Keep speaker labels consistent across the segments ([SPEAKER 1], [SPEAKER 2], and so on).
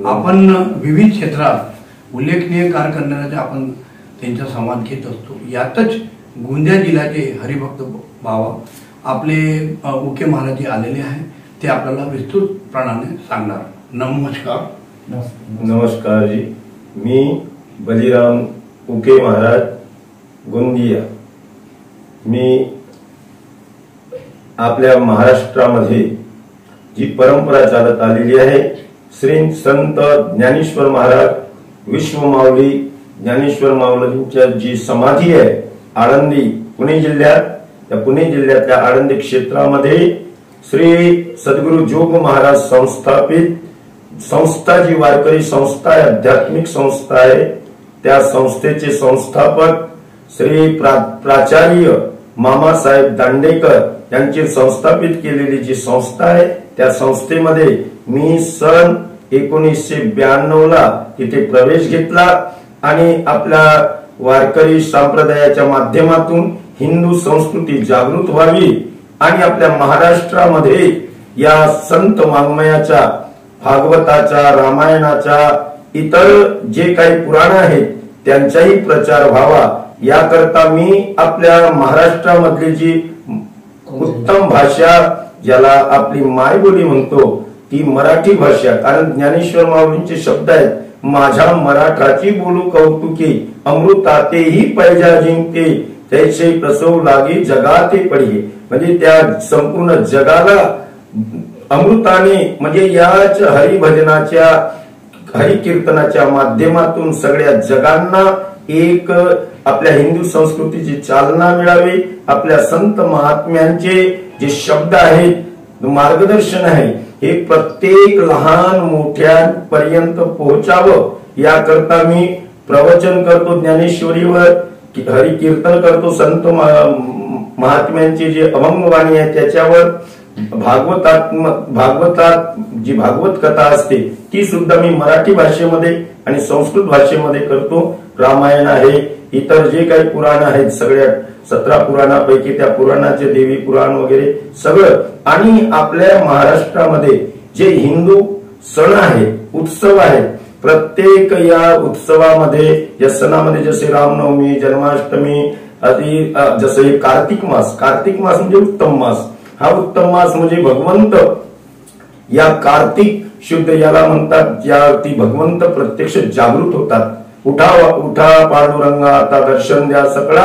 [SPEAKER 1] आपण विविध क्षेत्रात उल्लेखनीय कार्य करणारे आपण त्यांचा संवाद घेत असतो। यातच गोंदिया जिल्ह्याचे हरिभक्त भाव आपले उके महाराज आलेले आहे, ते आपल्याला विस्तृतपणाने सांगणार। नमस्कार।
[SPEAKER 2] नमस्कार जी, मी बलिराम उके महाराज गोंदिया। मी आपल्या महाराष्ट्रामध्ये जी परंपरा चालत आलेली आहे, श्री संत ज्ञानेश्वर महाराज विश्वमाऊली ज्ञानेश्वर माऊलींच्या जी समाधी आहे आळंदी पुणे जिल्ह्यात, त्या पुणे जिल्ह्यातल्या आळंदी क्षेत्रामध्ये श्री सद्गुरु जोग महाराज संस्थापित संस्था जी वारकरी संस्था आहे, आध्यात्मिक संस्था आहे, त्या संस्थेचे संस्थापक श्री प्राचार्य मामासाहेब दांडेकर यांची संस्थापित केलेली जी संस्था आहे, त्या संस्थेमध्ये मी सन 1992 ला तिथे प्रवेश घेतला आणि आपल्या वारकरी संप्रदायाच्या माध्यमातून हिंदू संस्कृती जागृत व्हावी आणि आपल्या महाराष्ट्रामध्ये या संत वाङ्मयाच्या, भागवताच्या, रामायणाच्या, इतर जे काही पुराण आहेत त्यांचाही प्रचार व्हावा, याकरता मी आपल्या महाराष्ट्रामधली जी उत्तम भाषा, ज्याला आपली मायबोली म्हणतो, ती मराठी भाषा, कारण ज्ञानेश्वर माऊलींचे शब्द आहेत, माझ्या मराठाची बोलू कौतुकी, अमृतातेही पैजा जिंके, तैसे प्रसव लागे जगाते पडिये। म्हणजे त्या संपूर्ण जगाला अमृताने, म्हणजे याच हरिभजनाच्या हरिकीर्तनाच्या माध्यमातून सगळ्या जगांना एक आपल्या हिंदू संस्कृतीची चालना मिळावी, आपल्या संत महात्म्यांचे जे शब्द आहेत, मार्गदर्शन आहे, हे प्रत्येक लहान मोठ्यांपर्यंत पोहोचावं, याकरता मी प्रवचन करतो ज्ञानेश्वरीवर, हरिकीर्तन करतो, संत महात्म्यांची जी अभंगवाणी आहे त्याच्यावर, भागवतात जी भागवत कथा असते ती सुद्धा मी मराठी भाषेमध्ये आणि संस्कृत भाषेमध्ये करतो। रामायण आहे, इतर जे काही पुराण आहेत, सगळ्या 17 पुराणापैकी त्या पुराणाचे देवी पुराण वगैरे सगळं, आणि आपल्या महाराष्ट्रामध्ये जे हिंदू सण आहेत, उत्सव आहेत, प्रत्येक या उत्सवामध्ये, या सणामध्ये जसे रामनवमी, जन्माष्टमी, जसं हे कार्तिक मास म्हणजे उत्तम मास, हा उत्तम मास म्हणजे भगवंत या कार्तिक शुद्ध याला म्हणतात, ज्या ती भगवंत प्रत्यक्ष जागृत होतात। उठा पांडुरंगा आता दर्शन द्या सकळा,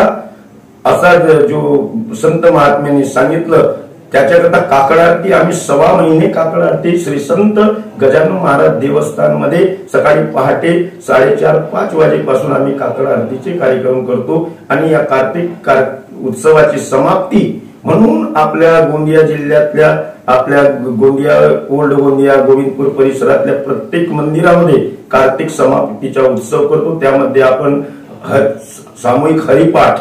[SPEAKER 2] असा जो संत महात्म्यांनी सांगितलं, त्याच्याकरता काकड आरती आम्ही 6 महिने काकड आरती श्री संत गजानन महाराज देवस्थान मध्ये सकाळी पहाटे 4:30-5 वाजेपासून आम्ही काकड आरतीचे कार्यक्रम करतो। आणि या कार्तिक उत्सवाची समाप्ती म्हणून आपल्या गोंदिया जिल्ह्यातल्या, आपल्या गोंदिया, ओल्ड गोंदिया, गोविंदपूर परिसरातल्या प्रत्येक मंदिरामध्ये कार्तिक समाप्तीचा उत्सव करतो। त्यामध्ये आपण सामूहिक हरिपाठ,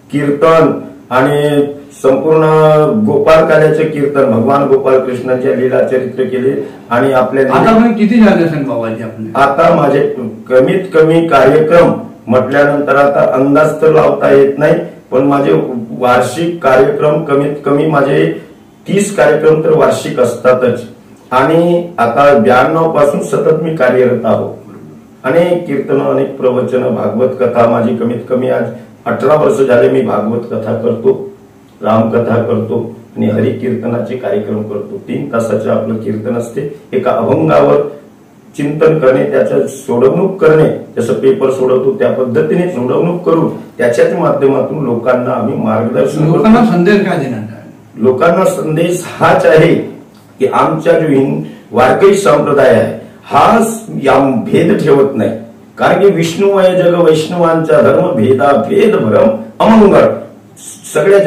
[SPEAKER 2] कीर्तन आणि संपूर्ण गोपाल काल्याचे कीर्तन, भगवान गोपाल कृष्णाच्या लीला चरित्र केले। आणि आपल्या
[SPEAKER 1] आता किती झाले असेल बाबाजी आपले?
[SPEAKER 2] आता माझे कमीत कमी कार्यक्रम म्हटल्यानंतर आता अंदाज तर लावता येत नाही, पण माझे वार्षिक कार्यक्रम कमीत कमी माझे 30 कार्यक्रम तर वार्षिक असतातच। आणि आता 92 पासून सतत मी कार्यरत आहोत। अनेक कीर्तन, अनेक प्रवचन, भागवत कथा माझी कमीत कमी आज 18 वर्ष झाले मी भागवत कथा करतो, रामकथा करतो आणि हरिकीर्तनाचे कार्यक्रम करतो। 3 तासाचे आपलं कीर्तन असते, एका अभंगावर चिंतन करणे, त्याचं सोडवणूक करणे, जसं पेपर सोडवतो त्या पद्धतीने सोडवणूक करून त्याच्याच माध्यमातून लोकांना आम्ही मार्गदर्शन,
[SPEAKER 1] लोकांना संदेश काय देणार?
[SPEAKER 2] लोकांना संदेश हाच आहे की आमच्या जो वारकरी संप्रदाय आहे हा या भेद ठेवत नाही, कारण की विष्णुमय जग वैष्णवांचा धर्म, भेदा भेद भ्रम अमंगळ, सगळ्या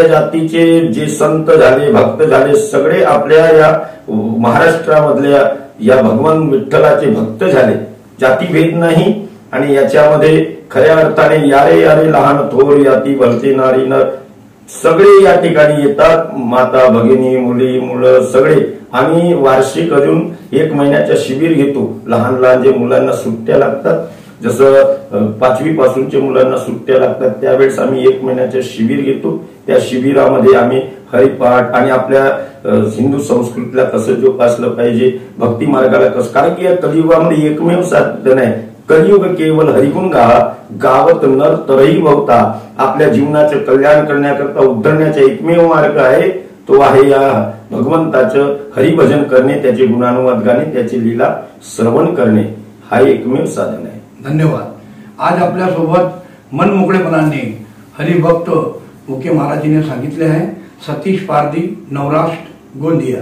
[SPEAKER 2] जातीचे जे संत झाले, भक्त झाले, सगळे आपल्या या महाराष्ट्रामधल्या या भगवान विठ्ठलाचे भक्त झाले, जातीभेद नाही। आणि याच्यामध्ये खऱ्या अर्थाने यारे यारे लहान थोर याती भरते नारी नर सगळे या ठिकाणी येतात, माता भगिनी, मुली मुलं सगळे। आम्ही वार्षिक अजून 1 महिन्याच्या शिबिर घेतो, लहान लहान जे मुलांना सुट्ट्या लागतात, जसं 5वी पासूनच्या मुलांना सुट्ट्या लागतात, त्यावेळेस आम्ही 1 महिन्याचे शिबिर घेतो। त्या शिबिरामध्ये आम्ही हरिपाठ आणि आपल्या हिंदू संस्कृतीला कसं जोपासलं पाहिजे, भक्ती मार्गाला कसं, कारण की या कलियुगामध्ये एकमेव साधन आहे, कलियुग केवळ हरिगुण गावत नर तरही भवता. आपल्या जीवनाचे कल्याण करण्याकरता उद्धरण्याचा एकमेव मार्ग आहे तो आहे या भगवंताचं हरिभजन करणे, त्याचे गुणानुवाद गाणे, त्याची लीला श्रवण करणे, हा एकमेव साधन आहे.
[SPEAKER 1] धन्यवाद. आज आपल्या सोबत मनमोकळेपणाने हरिभक्त उके महाराजीने सांगितले आहे. सतीश पारधी, नवराष्ट्र, गोंदिया.